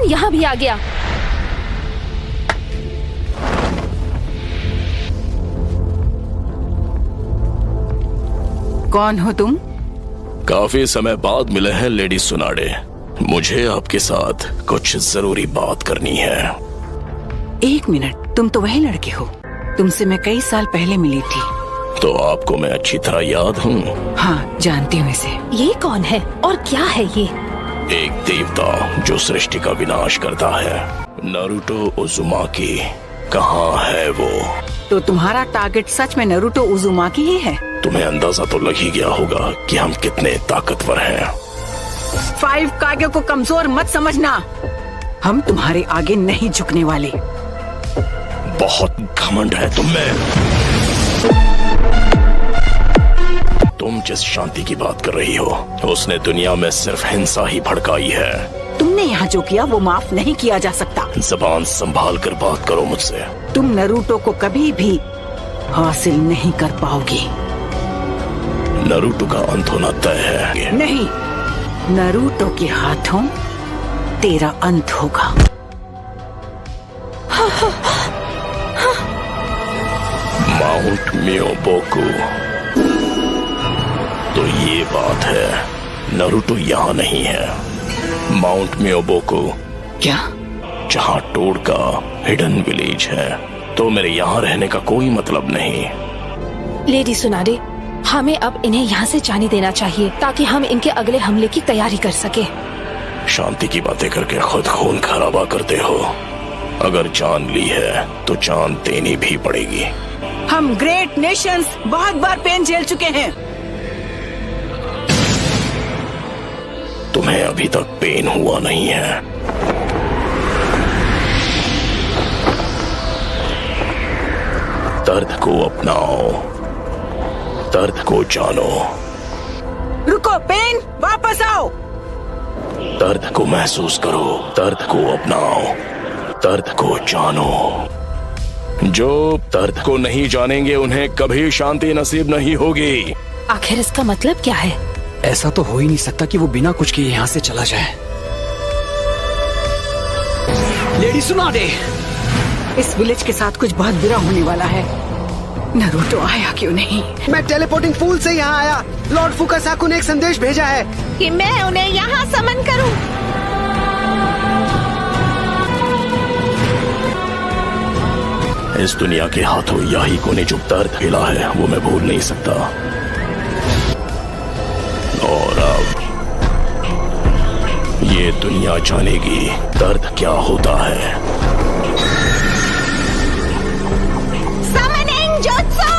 भगवान, यहाँ भी आ गया। कौन हो तुम? काफी समय बाद मिले हैं लेडी सुनाडे। मुझे आपके साथ कुछ जरूरी बात करनी है। एक मिनट, तुम तो वही लड़के हो, तुमसे मैं कई साल पहले मिली थी। तो आपको मैं अच्छी तरह याद हूँ? हाँ, जानती हूँ इसे। ये कौन है और क्या है ये? एक देवता जो सृष्टि का विनाश करता है। नारुतो उज़ुमाकी कहाँ है वो? तो तुम्हारा टारगेट सच में नारुतो उज़ुमाकी ही है? तुम्हें अंदाजा तो लग ही गया होगा कि हम कितने ताकतवर हैं। 5 कागे को कमजोर मत समझना, हम तुम्हारे आगे नहीं झुकने वाले। बहुत घमंड है तुम में। तुम जिस शांति की बात कर रही हो, उसने दुनिया में सिर्फ हिंसा ही भड़काई है। तुमने यहाँ जो किया वो माफ नहीं किया जा सकता। जबान संभाल कर बात करो मुझसे। तुम नारुतो को कभी भी हासिल नहीं कर पाओगी। नारुतो का अंत होना तय है। नहीं, नारुतो के हाथों तेरा अंत होगा। माउंट मियोबोकू। तो ये बात है, नारुतो यहाँ नहीं है। माउंट मियोबोकू क्या? जहाँ टोड का हिडन विलेज है, तो मेरे यहाँ रहने का कोई मतलब नहीं। लेडी सुनाडे, हमें अब इन्हें यहाँ से जाने देना चाहिए ताकि हम इनके अगले हमले की तैयारी कर सके। शांति की बातें करके खुद खून खराबा करते हो। अगर जान ली है तो जान देनी भी पड़ेगी। हम ग्रेट नेशंस बहुत बार पेन झेल चुके हैं। तुम्हें अभी तक पेन हुआ नहीं है। दर्द को अपनाओ, दर्द को जानो। रुको पेन, वापस आओ। दर्द को महसूस करो, दर्द को अपनाओ, दर्द को जानो। जो दर्द को नहीं जानेंगे उन्हें कभी शांति नसीब नहीं होगी। आखिर इसका मतलब क्या है? ऐसा तो हो ही नहीं सकता कि वो बिना कुछ किए यहाँ से चला जाए। लेडी सुनाडे, इस विलेज के साथ कुछ बहुत बुरा होने वाला है। नारुतो आया क्यों नहीं? मैं टेलीपोर्टिंग पूल से यहाँ आया। लॉर्ड फुकासाकु ने एक संदेश भेजा है कि मैं उन्हें यहाँ समन करूं। इस दुनिया के हाथों याही को ने जो दर्द हिला है वो मैं भूल नहीं सकता। और अब ये दुनिया जानेगी दर्द क्या होता है। Summoning jutsu!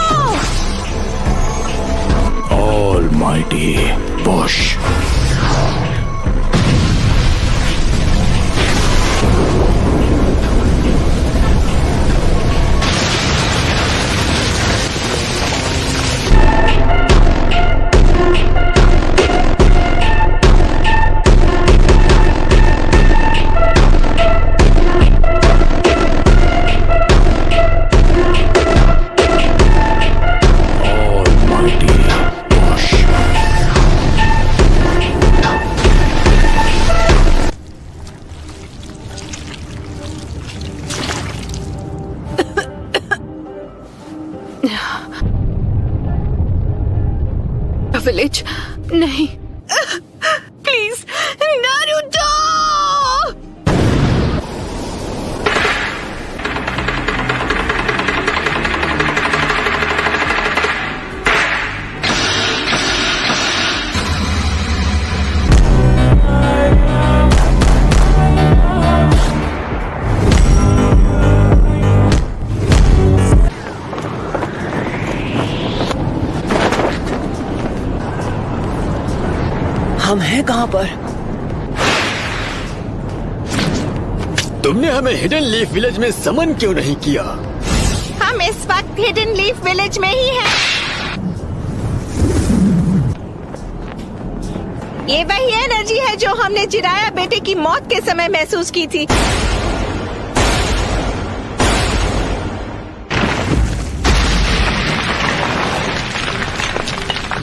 Almighty push. Village नहीं, प्लीज नारुतो! हम हैं कहाँ पर? तुमने हमें हिडन लीफ विलेज में समन क्यों नहीं किया? हम इस वक्त हिडन लीफ विलेज में ही हैं। ये वही एनर्जी है जो हमने जिराया बेटे की मौत के समय महसूस की थी।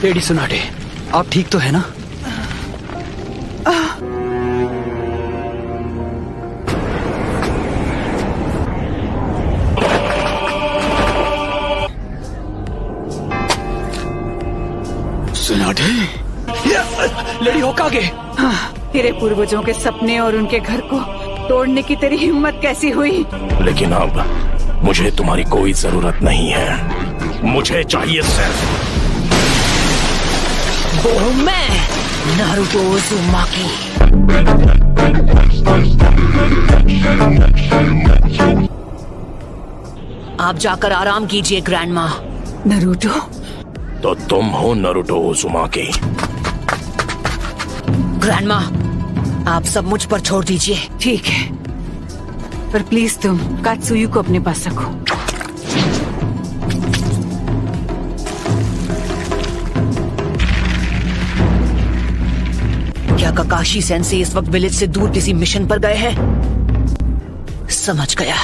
लेडी सुनाडे, आप ठीक तो है ना? लेडी होकागे। हाँ, तेरे पूर्वजों के सपने और उनके घर को तोड़ने की तेरी हिम्मत कैसी हुई? लेकिन अब मुझे तुम्हारी कोई जरूरत नहीं है। मुझे चाहिए सिर्फ वो मैं नारुतो उज़ुमाकी। आप जाकर आराम कीजिए ग्रैंडमा। नरूटो, तो तुम हो नारुतो उज़ुमाकी। ग्रैंडमा, आप सब मुझ पर छोड़ दीजिए। ठीक है, पर प्लीज तुम कात्सुयु को अपने पास रखो। क्या ककाशी सेंसे इस वक्त विलेज से दूर किसी मिशन पर गए हैं? समझ गया।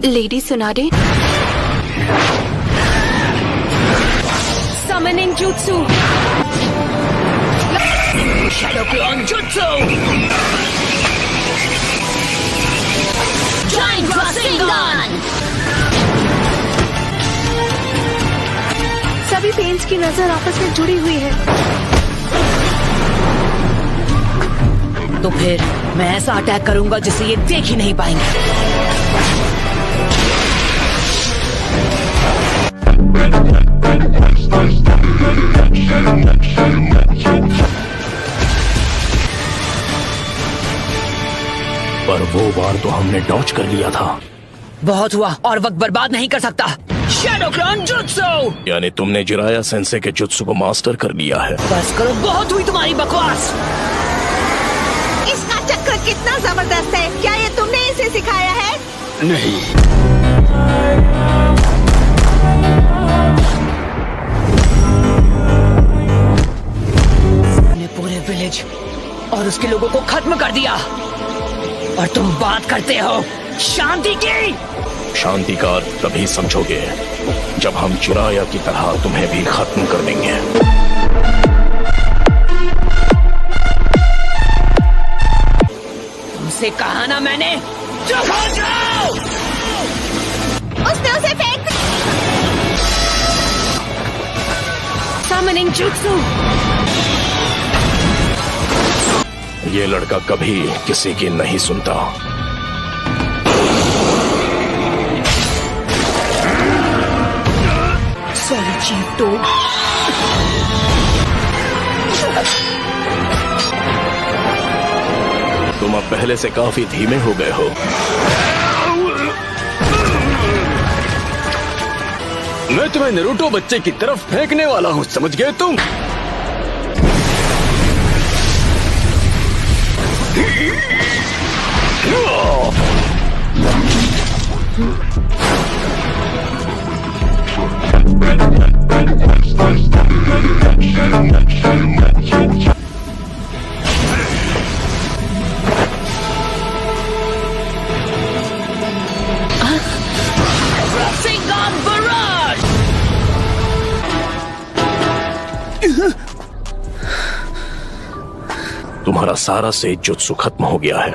Lady Tsunade, summoning jutsu, shadow clone jutsu, giant rasengan. सभी पेंस की नजर आपस में जुड़ी हुई है। तो फिर मैं ऐसा अटैक करूंगा जिसे ये देख ही नहीं पाएंगे। पर वो बार तो हमने डॉच कर लिया था। बहुत हुआ और वक्त बर्बाद नहीं कर सकता। Shadow clone jutsu. यानी तुमने जिराया सेंसे के जुत्सु को मास्टर कर लिया है। बस करो, बहुत हुई तुम्हारी बकवास। इसका चक्र कितना जबरदस्त है। क्या ये तुमने इसे सिखाया है? नहीं। ने पूरे विलेज और उसके लोगों को खत्म कर दिया, और तुम बात करते हो शांति की। शांति का अर्थ तभी समझोगे जब हम चिराया की तरह तुम्हें भी खत्म कर देंगे। तुमसे कहा ना मैंने, चुप हो जाओ। उसने उसे फेंक समनिंग जुत्सु। ये लड़का कभी किसी की नहीं सुनता। सॉरी चीफ टो। तुम अब पहले से काफी धीमे हो गए हो। मैं तुम्हें नारुतो बच्चे की तरफ फेंकने वाला हूँ, समझ गए तुम? Rasengan Barrage! तुम्हारा सारा सेज जुत्सु खत्म हो गया है।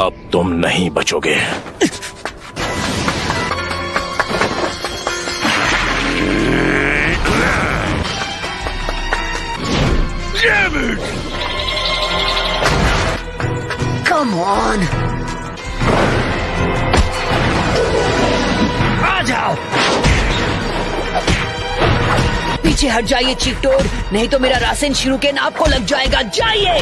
अब तुम नहीं बचोगे। Come on! आ जाओ! पीछे हट जाइए चीकटोड, नहीं तो मेरा रासेन शुरू के नाप को लग जाएगा। जाइए!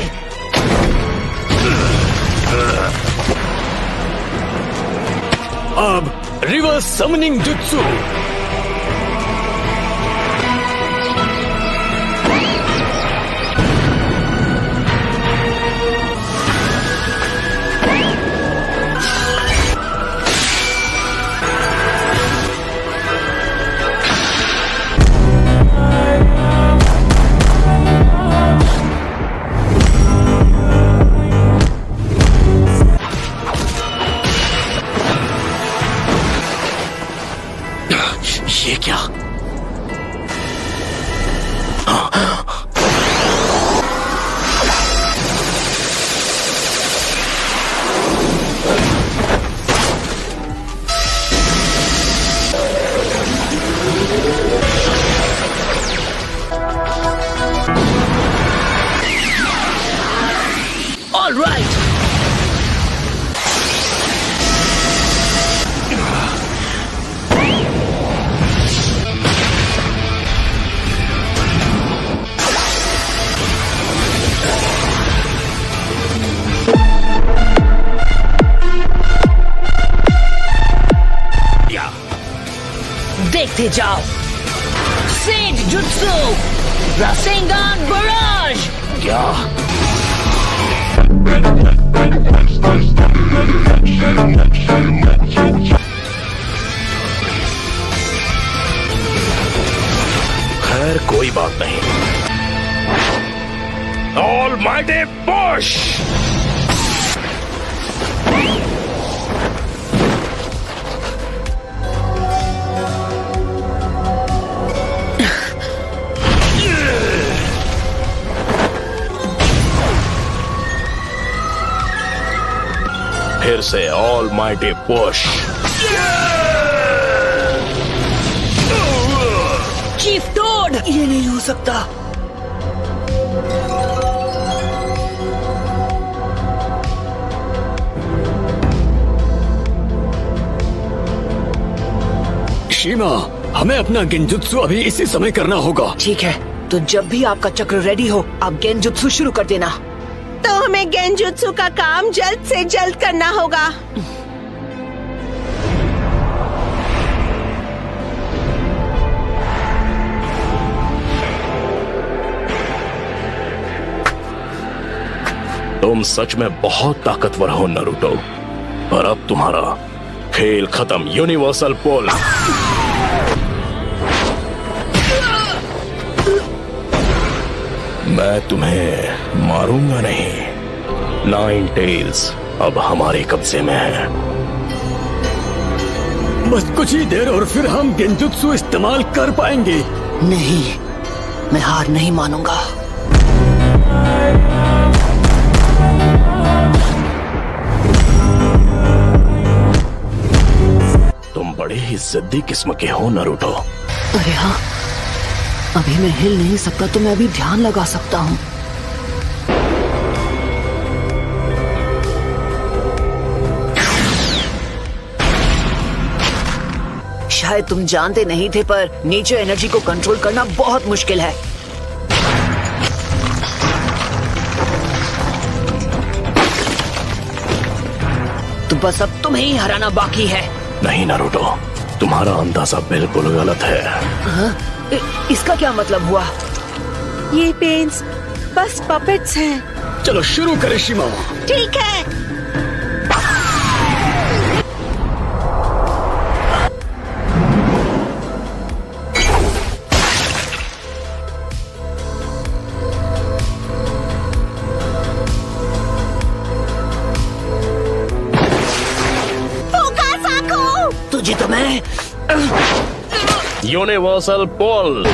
अब रिवर्स समनिंग जुत्सु। ये क्या? देखते जाओ। सेज जुत्सु रासेंगान बराज। क्या? खैर कोई बात नहीं। Almighty push. फिर से ऑलमाइटी पुश। चीफ टोड, ये नहीं हो सकता। शीमा, हमें अपना गेंजुत्सु अभी इसी समय करना होगा। ठीक है, तो जब भी आपका चक्र रेडी हो आप गेंजुत्सु शुरू कर देना। तो हमें गेंजुत्सु का काम जल्द से जल्द करना होगा। तुम सच में बहुत ताकतवर हो नारुतो, पर अब तुम्हारा खेल खत्म। यूनिवर्सल पोल। मैं तुम्हें मारूंगा नहीं। नाइन टेल्स अब हमारे कब्जे में है। बस कुछ ही देर और फिर हम गेंजुत्सु इस्तेमाल कर पाएंगे। नहीं, मैं हार नहीं मानूंगा। तुम बड़े ही जिद्दी किस्म के हो नारुतो। अरे हाँ, अभी मैं हिल नहीं सकता तो मैं अभी ध्यान लगा सकता हूँ। शायद तुम जानते नहीं थे, पर नेचर एनर्जी को कंट्रोल करना बहुत मुश्किल है। तो बस अब तुम्हें ही हराना बाकी है। नहीं नारुतो, तुम्हारा अंदाजा बिल्कुल गलत है। हाँ? इसका क्या मतलब हुआ? ये पेंस बस पपेट्स हैं। चलो शुरू करें शीमा। ठीक है। तुझे तो मैं यूनिवर्सल पोल।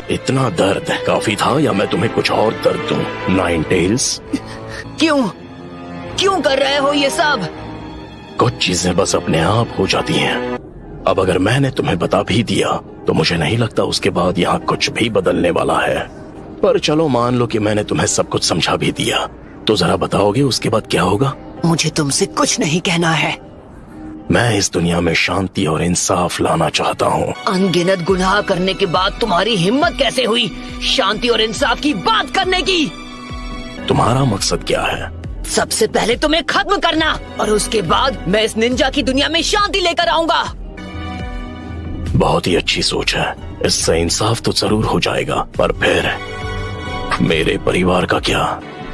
इतना दर्द काफी था या मैं तुम्हें कुछ और दर्द दूं? नाइन टेल्स, क्यों कर रहे हो ये सब? कुछ चीजें बस अपने आप हो जाती हैं। अब अगर मैंने तुम्हें बता भी दिया तो मुझे नहीं लगता उसके बाद यहाँ कुछ भी बदलने वाला है। पर चलो मान लो कि मैंने तुम्हें सब कुछ समझा भी दिया, तो जरा बताओगे उसके बाद क्या होगा? मुझे तुमसे कुछ नहीं कहना है। मैं इस दुनिया में शांति और इंसाफ लाना चाहता हूँ। अनगिनत गुनाह करने के बाद तुम्हारी हिम्मत कैसे हुई शांति और इंसाफ की बात करने की? तुम्हारा मकसद क्या है? सबसे पहले तुम्हें खत्म करना, और उसके बाद मैं इस निंजा की दुनिया में शांति लेकर आऊंगा। बहुत ही अच्छी सोच है। इससे इंसाफ तो जरूर हो जाएगा, पर फिर मेरे परिवार का क्या?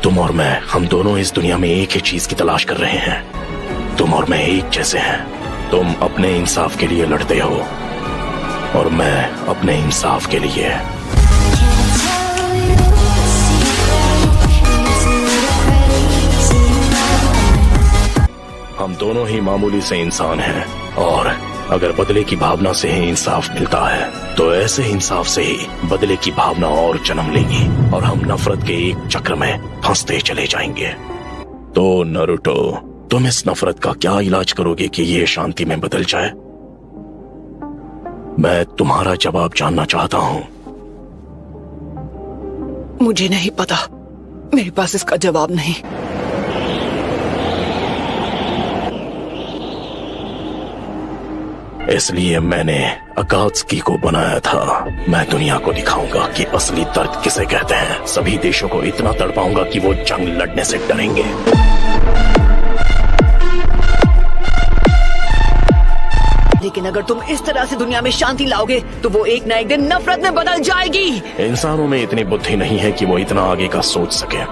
तुम और मैं, हम दोनों इस दुनिया में एक ही चीज की तलाश कर रहे हैं। तुम और मैं एक जैसे हैं। तुम अपने इंसाफ के लिए लड़ते हो और मैं अपने इंसाफ के लिए। हम दोनों ही मामूली से इंसान हैं, और अगर बदले की भावना से ही इंसाफ मिलता है तो ऐसे इंसाफ से ही बदले की भावना और जन्म लेगी और हम नफरत के एक चक्र में फंसते चले जाएंगे। तो नारुतो, तुम इस नफरत का क्या इलाज करोगे कि ये शांति में बदल जाए? मैं तुम्हारा जवाब जानना चाहता हूँ। मुझे नहीं पता, मेरे पास इसका जवाब नहीं। इसलिए मैंने अकात्सुकी को बनाया था। मैं दुनिया को दिखाऊंगा कि असली दर्द किसे कहते हैं। सभी देशों को इतना तड़पाऊंगा कि वो जंग लड़ने से डरेंगे। लेकिन अगर तुम इस तरह से दुनिया में शांति लाओगे तो वो एक ना एक दिन नफरत में बदल जाएगी। इंसानों में इतनी बुद्धि नहीं है कि वो इतना आगे का सोच सके।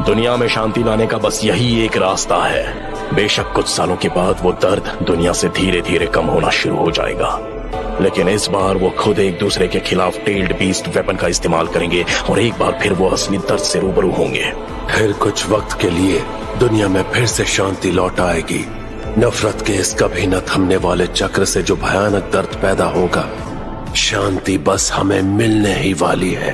दुनिया में शांति लाने का बस यही एक रास्ता है। बेशक कुछ सालों के बाद वो दर्द दुनिया से धीरे धीरे कम होना शुरू हो जाएगा, लेकिन इस बार वो खुद एक दूसरे के खिलाफ टेल्ड बीस्ट वेपन का इस्तेमाल करेंगे और एक बार फिर वो असली दर्द से रूबरू होंगे। फिर कुछ वक्त के लिए दुनिया में फिर से शांति लौट आएगी। नफरत के इस कभी न थमने वाले चक्र से जो भयानक दर्द पैदा होगा, शांति बस हमें मिलने ही वाली है।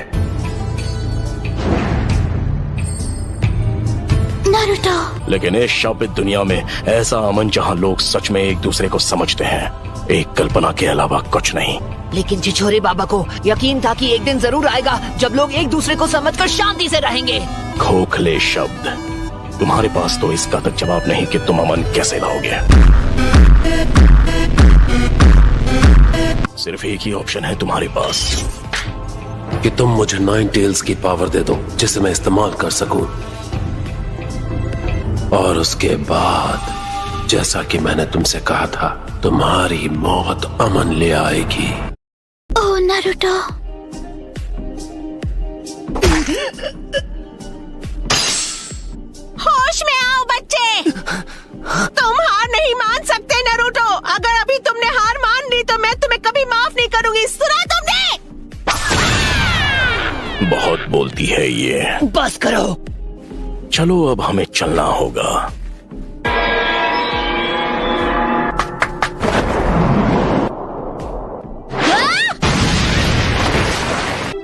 नारुतो। लेकिन इस शापित दुनिया में ऐसा अमन जहाँ लोग सच में एक दूसरे को समझते हैं, एक कल्पना के अलावा कुछ नहीं। लेकिन छिछोरे बाबा को यकीन था कि एक दिन जरूर आएगा जब लोग एक दूसरे को समझकर शांति से रहेंगे। खोखले शब्द, तुम्हारे पास तो इसका तक जवाब नहीं कि तुम अमन कैसे लाओगे। सिर्फ एक ही ऑप्शन है तुम्हारे पास कि तुम मुझे 9 टेल्स की पावर दे दो जिसे मैं इस्तेमाल कर सकूं, और उसके बाद जैसा कि मैंने तुमसे कहा था, तुम्हारी मौत अमन ले आएगी। ओह नारुतो। होश में आओ बच्चे। तुम हार नहीं मान सकते नारुतो। अगर अभी तुमने हार मान ली तो मैं तुम्हें कभी माफ नहीं करूंगी। सुना तुमने? बहुत बोलती है ये। बस करो। चलो अब हमें चलना होगा।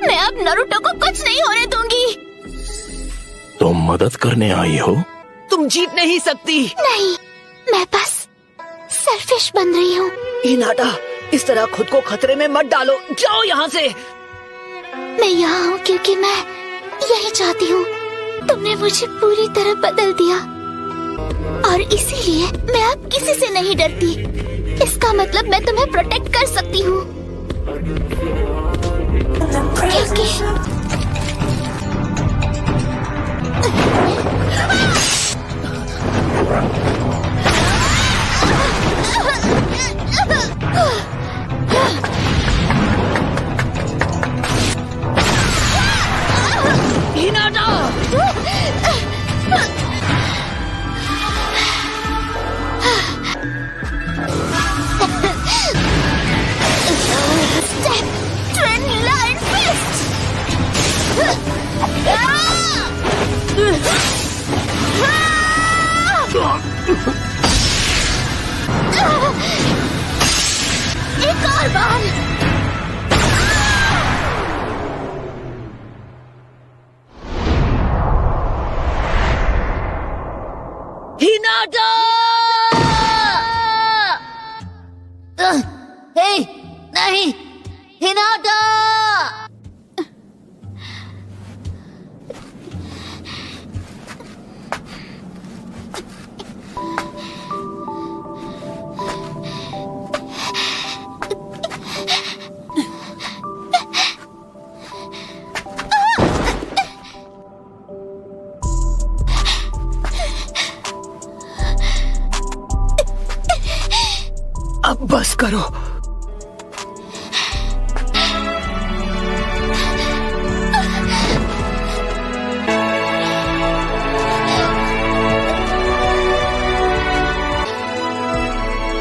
मैं अब नारुतो को कुछ नहीं होने दूंगी। तुम मदद करने आई हो? तुम जीत नहीं सकती। नहीं, मैं बस सेल्फिश बन रही हूँ। हिनाटा, इस तरह खुद को खतरे में मत डालो। जाओ यहाँ से। मैं यहाँ हूँ क्योंकि मैं यही चाहती हूँ। तुमने मुझे पूरी तरह बदल दिया और इसीलिए मैं अब किसी से नहीं डरती। इसका मतलब मैं तुम्हें प्रोटेक्ट कर सकती हूँ क्योंकि एक और बार। हिनाटा! हे, नहीं, हिनाटा! अब बस करो।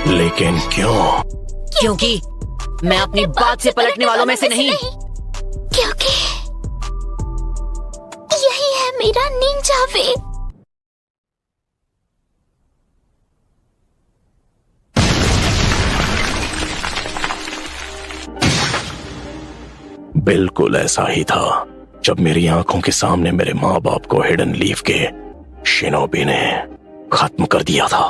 लेकिन क्यों? क्योंकि मैं अपनी बात से पलटने वालों में से नहीं। क्योंकि यही है मेरा निंजा वे। बिल्कुल ऐसा ही था जब मेरी आंखों के सामने मेरे माँ बाप को हिडन लीफ के शिनोबी ने खत्म कर दिया था।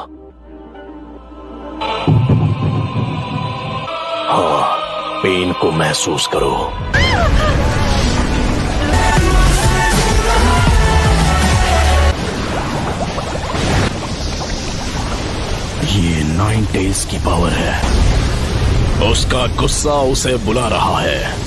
हाँ, पेन को महसूस करो। ये 9 टेल्स की पावर है। उसका गुस्सा उसे बुला रहा है।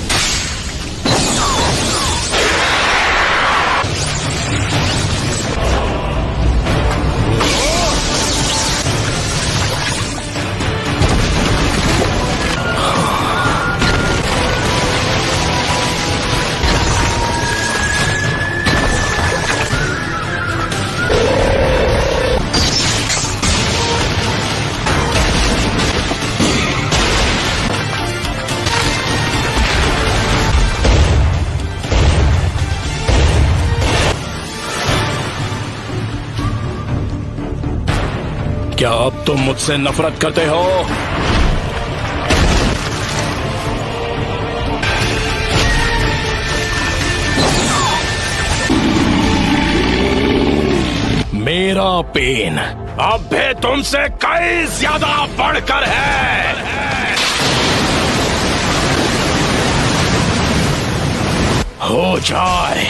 क्या अब तुम मुझसे नफरत करते हो? मेरा पेन अब भी तुमसे कई ज्यादा बढ़कर है। हो जाए।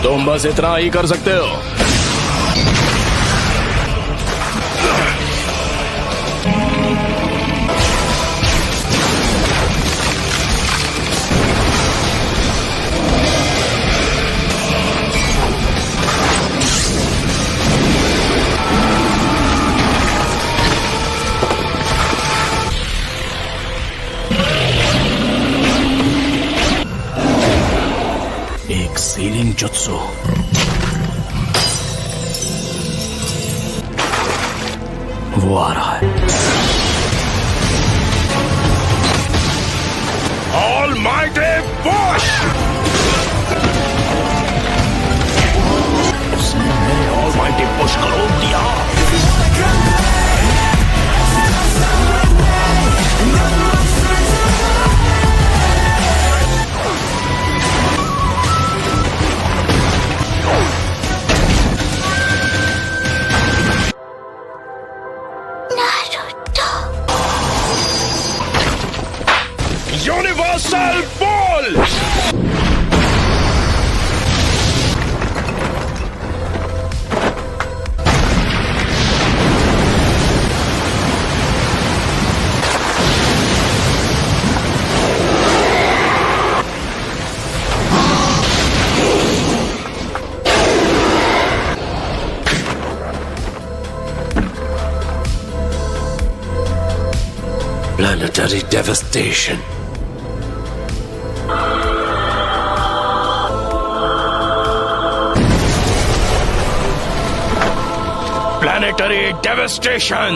तुम बस इतना ही कर सकते हो। एक सीलिंग जुत्सु। वो आ रहा है। Almighty Push! उसने मेरे Almighty Push को रोक दिया। Universal Ball! Planetary devastation. Planetary devastation!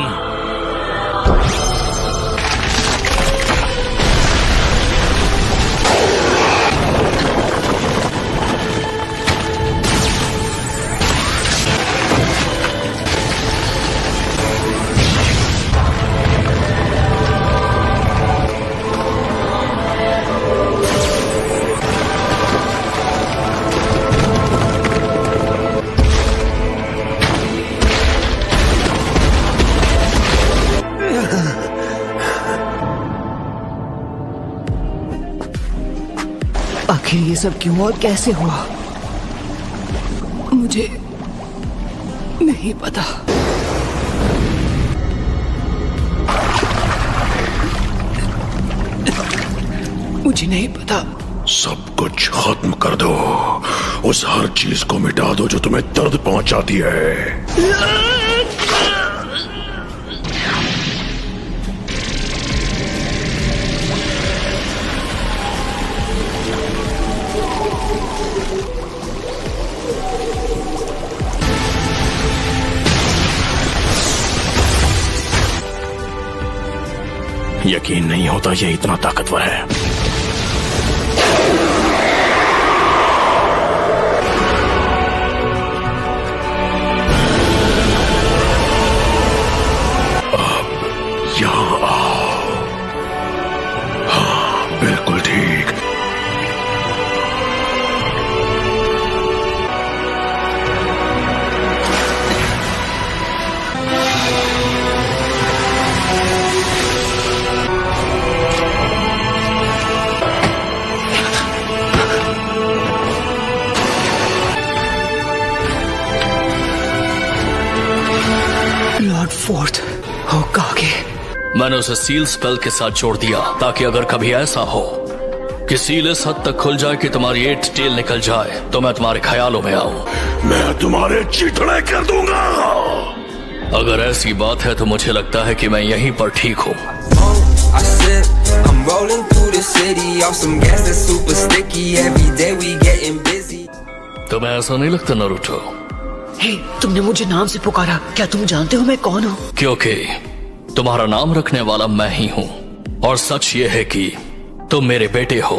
आखिर ये सब क्यों और कैसे हुआ, मुझे नहीं पता। मुझे नहीं पता। सब कुछ खत्म कर दो। उस हर चीज को मिटा दो जो तुम्हें दर्द पहुंचाती है। यकीन नहीं होता ये इतना ताकतवर है। अब यहां आओ। हाँ, बिल्कुल ठीक। Lord fourth होकागे। मैंने उसे सील स्पेल के साथ जोड़ दिया ताकि अगर कभी ऐसा हो कि सील इस हद तक खुल जाए कि तुम्हारी 8 टेल निकल जाए तो मैं तुम्हारे ख्यालों में आऊं। मैं तुम्हारे चिथड़े कर दूंगा। अगर ऐसी बात है तो मुझे लगता है कि मैं यहीं पर ठीक हूँ। तुम्हें ऐसा नहीं लगता नारुतो हे, तुमने मुझे नाम से पुकारा, क्या तुम जानते हो मैं कौन हूँ? क्योंकि तुम्हारा नाम रखने वाला मैं ही हूँ, और सच ये है कि तुम मेरे बेटे हो।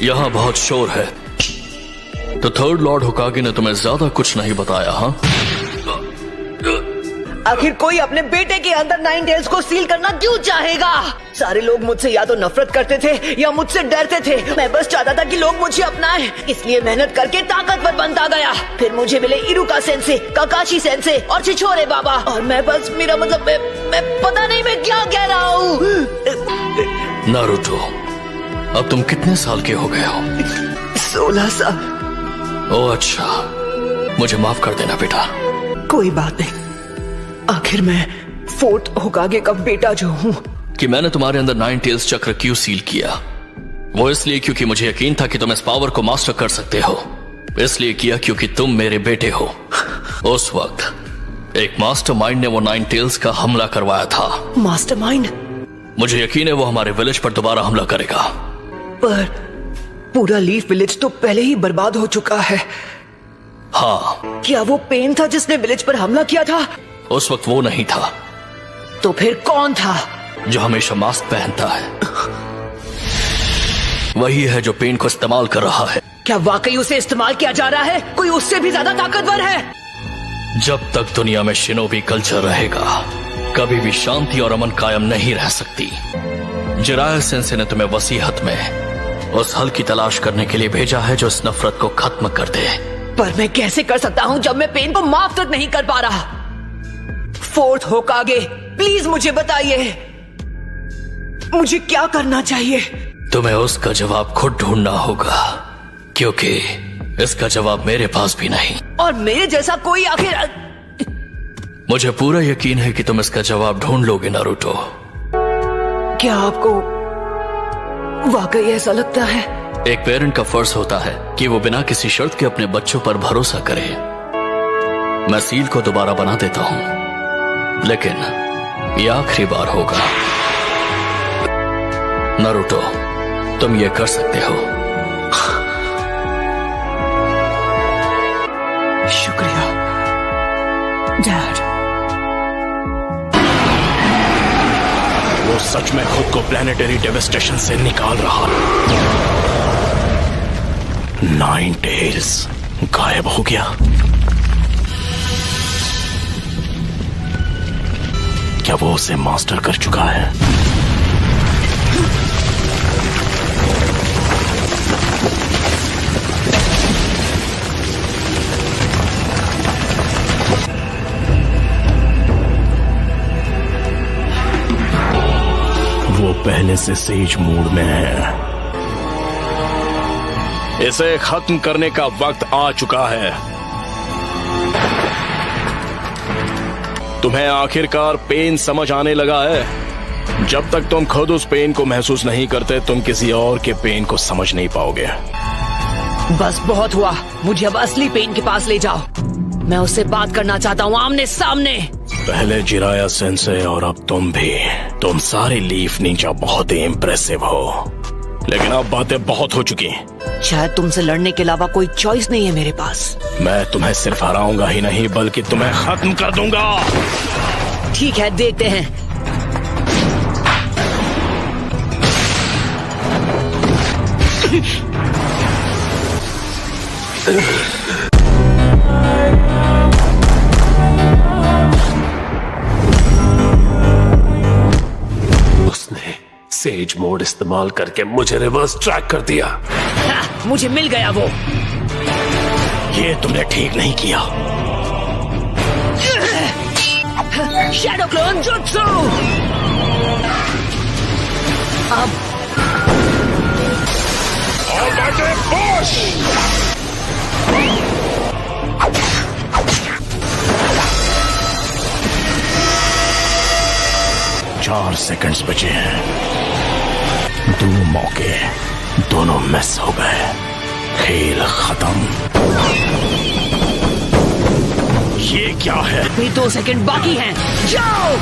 यहाँ बहुत शोर है, तो थर्ड लॉर्ड होकागे ने तुम्हें ज्यादा कुछ नहीं बताया? हाँ, आखिर कोई अपने बेटे के अंदर 9 टेल्स को सील करना क्यों चाहेगा? सारे लोग मुझसे या तो नफरत करते थे या मुझसे डरते थे। मैं बस चाहता था कि लोग मुझे अपनाएं, इसलिए मेहनत करके ताकतवर बनता गया। फिर मुझे मिले इरुका सेंसे, काकाशी सेंसे और छिछोरे बाबा, और मैं बस मेरा मतलब मैं पता नहीं मैं क्या कह रहा हूँ। नारुतो, अब तुम कितने साल के हो गए हो? 16 साल। ओह अच्छा, मुझे माफ कर देना बेटा। कोई बात नहीं, आखिर मैं फोर्थ होकागे का बेटा जो हूँ। कि मैंने तुम्हारे अंदर 9 टेल्स चक्र क्यों सील किया? वो इसलिए क्योंकि मुझे यकीन था कि तुम इस पावर को मास्टर कर सकते हो। इसलिए किया क्योंकि तुम मेरे बेटे हो। उस वक्त एक मास्टरमाइंड ने वो 9 टेल्स का हमला करवाया था। मास्टरमाइंड? मुझे यकीन है वो हमारे विलेज पर दोबारा हमला करेगा। पर पूरा लीफ विलेज तो पहले ही बर्बाद हो चुका है। हाँ। क्या वो पेन था जिसने विलेज पर हमला किया था? उस वक्त वो नहीं था। तो फिर कौन था? जो हमेशा मास्क पहनता है। वही है जो पेन को इस्तेमाल कर रहा है। क्या वाकई उसे इस्तेमाल किया जा रहा है? कोई उससे भी ज्यादा ताकतवर है? जब तक दुनिया में शिनोबी कल्चर रहेगा, कभी भी शांति और अमन कायम नहीं रह सकती। जिराया सेंसे ने तुम्हें वसीहत में उस हल की तलाश करने के लिए भेजा है जो इस नफरत को खत्म कर दे। पर मैं कैसे कर सकता हूँ जब मैं पेन को माफ तक नहीं कर पा रहा? फोर्थ होकागे, प्लीज मुझे बताइए, मुझे क्या करना चाहिए? तुम्हें उसका जवाब खुद ढूंढना होगा, क्योंकि इसका जवाब मेरे पास भी नहीं। और मेरे जैसा कोई आखिर? मुझे पूरा यकीन है कि तुम इसका जवाब ढूंढ लोगे नारुतो। क्या आपको वाकई ऐसा लगता है? एक पेरेंट का फर्ज होता है कि वो बिना किसी शर्त के अपने बच्चों पर भरोसा करे। मैं सील को दोबारा बना देता हूं, लेकिन ये आखिरी बार होगा। नारुतो, तुम ये कर सकते हो। शुक्रिया डैड। वो सच में खुद को प्लेनेटरी डेविस्टेशन से निकाल रहा है। 9 टेल्स गायब हो गया। क्या वो उसे मास्टर कर चुका है? वो पहले से सेज मूड में है। इसे खत्म करने का वक्त आ चुका है। तुम्हें आखिरकार पेन समझ आने लगा है। जब तक तुम खुद उस पेन को महसूस नहीं करते, तुम किसी और के पेन को समझ नहीं पाओगे। बस बहुत हुआ, मुझे अब असली पेन के पास ले जाओ। मैं उससे बात करना चाहता हूँ आमने सामने। पहले जिराया सेंसे और अब तुम भी। तुम सारे लीफ नींजा बहुत ही इम्प्रेसिव हो, लेकिन अब बातें बहुत हो चुकी। शायद तुमसे लड़ने के अलावा कोई चॉइस नहीं है मेरे पास। मैं तुम्हें सिर्फ हराऊंगा ही नहीं, बल्कि तुम्हें खत्म कर दूंगा। ठीक है, देखते हैं। उसने सेज मोड इस्तेमाल करके मुझे रिवर्स ट्रैक कर दिया। मुझे मिल गया वो। ये तुमने ठीक नहीं किया। Shadow clone jutsu. अब पुश। 4 सेकंड्स बचे हैं। 2 मौके, दोनों मिस हो गए। खेल खत्म। ये क्या है? अभी 2 सेकंड बाकी हैं। जाओ।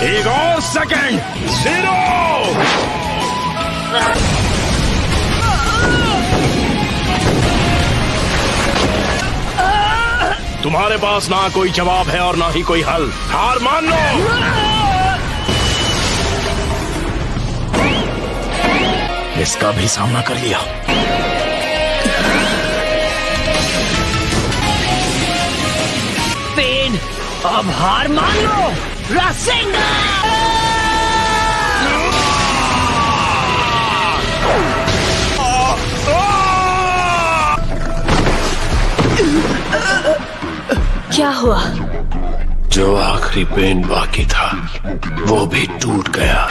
एक और सेकंड। 0। तुम्हारे पास ना कोई जवाब है और ना ही कोई हल। हार मान लो। इसका भी सामना कर लिया। पेन, अब हार मान लो। रासिंगा! क्या हुआ? जो आखिरी पेन बाकी था वो भी टूट गया।